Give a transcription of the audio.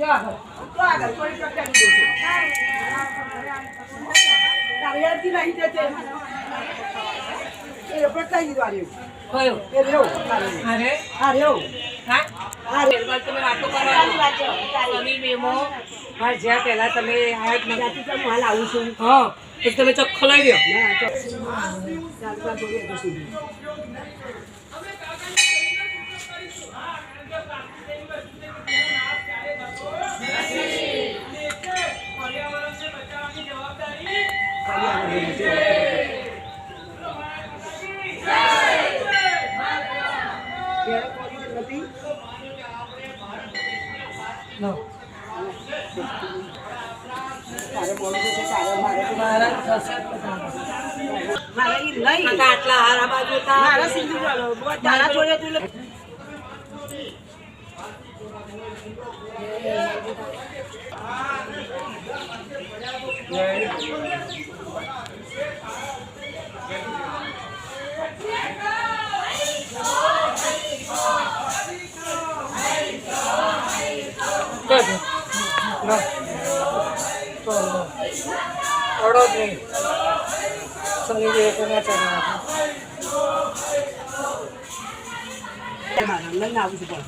આગળ કોઈ પ્રકારની દોશે નારિયેળથી નહીં જશે એ પટાઈ દીધું આર્યું કયો એ રેવ અરે હા રેવ હા હા રેવ તમે વાતો કરો સમી મેમો હા જ્યાં પહેલા તમે આયા જ નથી તો હું હાલ આવું છું હા તો તમે ચોખ્ખો લઈ લ્યો ના ચાલવા જોઈએ તો સુધી આટલા હારા બાજુ મારા સિંધુ તારા જોડે તું અડો જ નહીં શનિદેવ કોના ચડ્યા લઈને આવું છું